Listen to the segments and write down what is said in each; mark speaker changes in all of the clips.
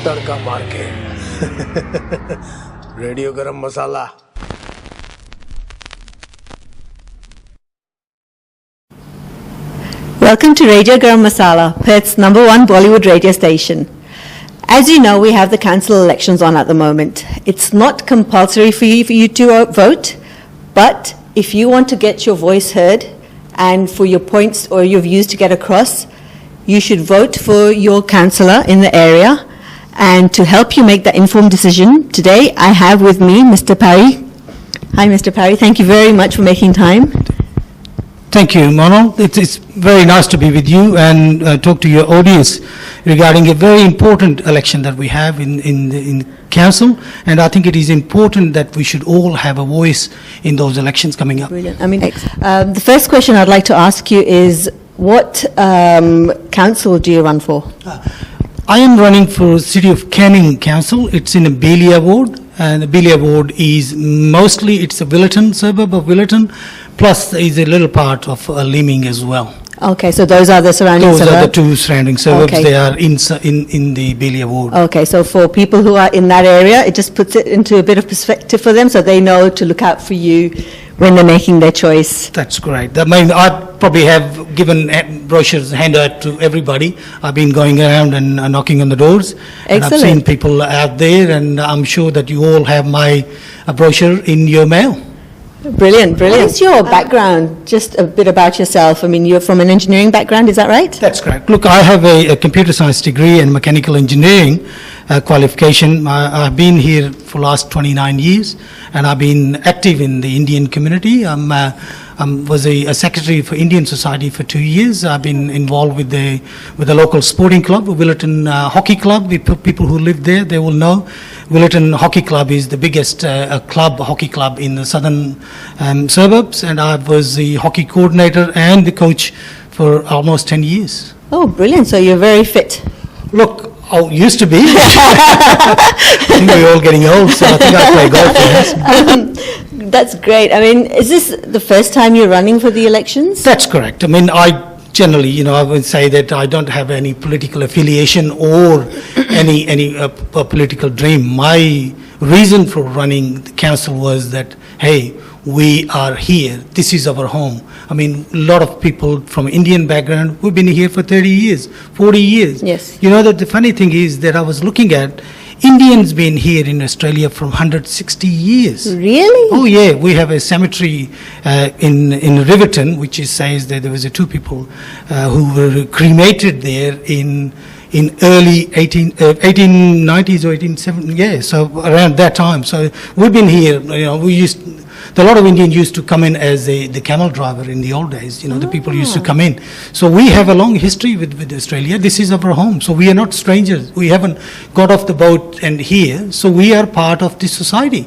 Speaker 1: तड़का मार के रेडियो गरम मसाला।
Speaker 2: Welcome to Radio Garam Masala, Perth's #1 Bollywood radio station. As you know, we have the council elections on at the moment. It's not compulsory for you to vote, but if you want to get your voice heard and for your points or your views to get across, you should vote for your councillor in the area. And to help you make that informed decision, today I have with me Mr. Parry. Hi, Mr. Parry. Thank you very much for making time.
Speaker 3: Thank you, Monal. It's very nice to be with you and talk to your audience regarding a very important election that we have in the council. And I think it is important that we should all have a voice in those elections coming up.
Speaker 2: Brilliant. I mean, the first question I'd like to ask you is, what council do you run for?
Speaker 3: I am running for City of Canning Council. It's in a Beeliar Ward. And the Beeliar Ward is mostly, it's a Willetton, suburb of Willetton, plus there is a little part of Leeming as well.
Speaker 2: Okay, so those are the surrounding suburbs?
Speaker 3: Those are the two surrounding suburbs.
Speaker 2: Okay.
Speaker 3: They are in the Beeliar Ward.
Speaker 2: Okay, so for people who are in that area, it just puts it into a bit of perspective for them, so they know to look out for you when they're making their choice.
Speaker 3: That's correct. I mean, I probably have given brochures, handout to everybody. I've been going around and knocking on the doors.
Speaker 2: Excellent.
Speaker 3: And I've seen people out there, and I'm sure that you all have my brochure in your mail.
Speaker 2: Brilliant, brilliant. What is your background? Just a bit about yourself. I mean, you're from an engineering background, is that right?
Speaker 3: That's correct. Look, I have a computer science degree and mechanical engineering qualification. I've been here for the last 29 years, and I've been active in the Indian community. I was a secretary for Indian Society for 2 years. I've been involved with the local sporting club, Willetton Hockey Club. People who live there, they will know. Willetton Hockey Club is the biggest hockey club in the southern suburbs, and I was the hockey coordinator and the coach for almost 10 years.
Speaker 2: Oh, brilliant. So you're very fit.
Speaker 3: Look, I used to be. I think we're all getting old, so I think I play golf. Yes.
Speaker 2: That's great. I mean, is this the first time you're running for the elections?
Speaker 3: That's correct. I mean, I generally, I would say that I don't have any political affiliation or any political dream. My reason for running the council was that, hey, we are here. This is our home. I mean, a lot of people from Indian background, we've been here for 30 years, 40 years.
Speaker 2: Yes.
Speaker 3: You know that the funny thing is that I was looking at Indians been here in Australia for 160 years.
Speaker 2: Really?
Speaker 3: Oh yeah, we have a cemetery in Riverton, which says that there was two people who were cremated there in early 1890s or 1870s. Yeah, so around that time. So we've been here. A lot of Indians used to come in as the camel driver in the old days. The people used to come in. So we have a long history with Australia. This is our home. So we are not strangers. We haven't got off the boat and here. So we are part of this society.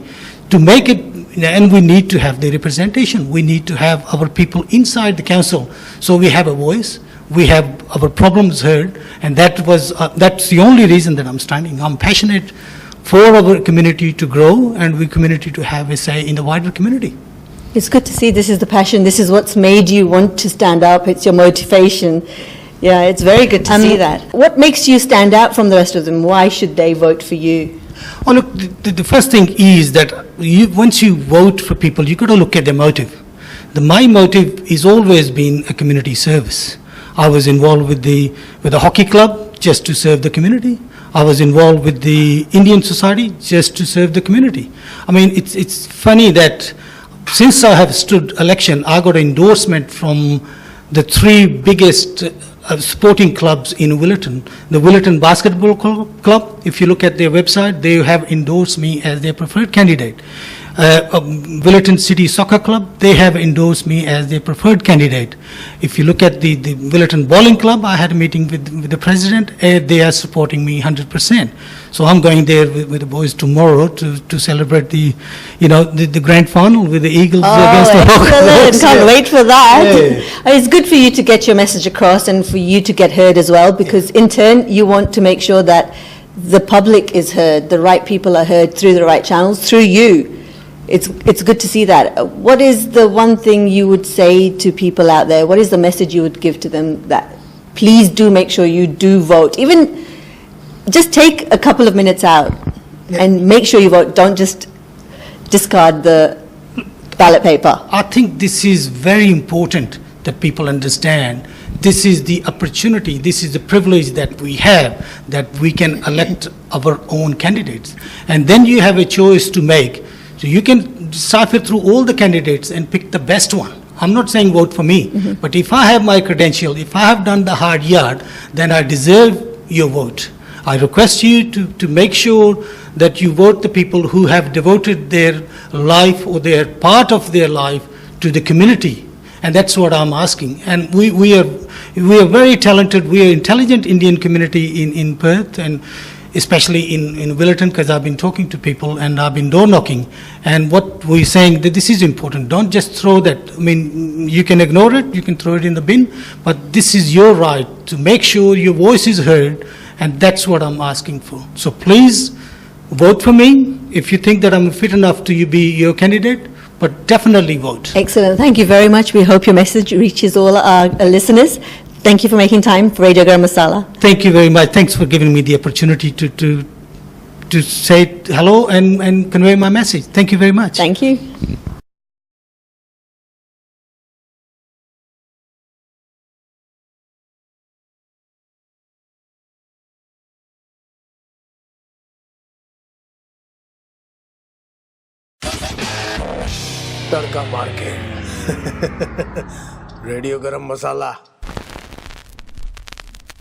Speaker 3: To make it, and we need to have the representation. We need to have our people inside the council. So we have a voice. We have our problems heard. And that's the only reason that I'm standing. I'm passionate for our community to grow and our community to have a say in the wider community.
Speaker 2: It's good to see this is the passion. This is what's made you want to stand up. It's your motivation. Yeah, it's very good to see that. What makes you stand out from the rest of them? Why should they vote for you?
Speaker 3: Oh, look, the first thing is that once you vote for people, you've got to look at their motive. My motive is always been a community service. I was involved with the hockey club just to serve the community. I was involved with the Indian Society just to serve the community. I mean, it's funny that since I have stood election, I got endorsement from the three biggest sporting clubs in Willetton. The Willetton Basketball Club, if you look at their website, they have endorsed me as their preferred candidate. Willetton City Soccer Club, they have endorsed me as their preferred candidate. If you look at the Willetton Bowling Club, I had a meeting with the president. They are supporting me 100%. So I'm going there with the boys tomorrow to celebrate the grand final with the Eagles against the Hawks.
Speaker 2: Can't wait for that.
Speaker 3: Yeah.
Speaker 2: It's good for you to get your message across and for you to get heard as well, because in turn you want to make sure that the public is heard, the right people are heard through the right channels, through you. It's good to see that. What is the one thing you would say to people out there? What is the message you would give to them that please do make sure you do vote? Even just take a couple of minutes out and make sure you vote. Don't just discard the ballot paper.
Speaker 3: I think this is very important that people understand. This is the opportunity, this is the privilege that we have, that we can elect our own candidates. And then you have a choice to make. So you can decipher through all the candidates and pick the best one. I'm not saying vote for me, but if I have my credential, if I have done the hard yard, then I deserve your vote. I request you to make sure that you vote the people who have devoted their life or their part of their life to the community. And that's what I'm asking. And we are very talented, we are intelligent Indian community in Perth, and especially in Willerton, because I've been talking to people and I've been door knocking. And what we're saying, that this is important. Don't just throw that. I mean, you can ignore it, you can throw it in the bin, but this is your right to make sure your voice is heard, and that's what I'm asking for. So please vote for me if you think that I'm fit enough to be your candidate, but definitely vote.
Speaker 2: Excellent. Thank you very much. We hope your message reaches all our listeners. Thank you for making time for Radio Garam Masala.
Speaker 3: Thank you very much. Thanks for giving me the opportunity to say hello and convey my message. Thank you very much.
Speaker 2: Thank you.
Speaker 1: तड़का मार के radio गरम मसाला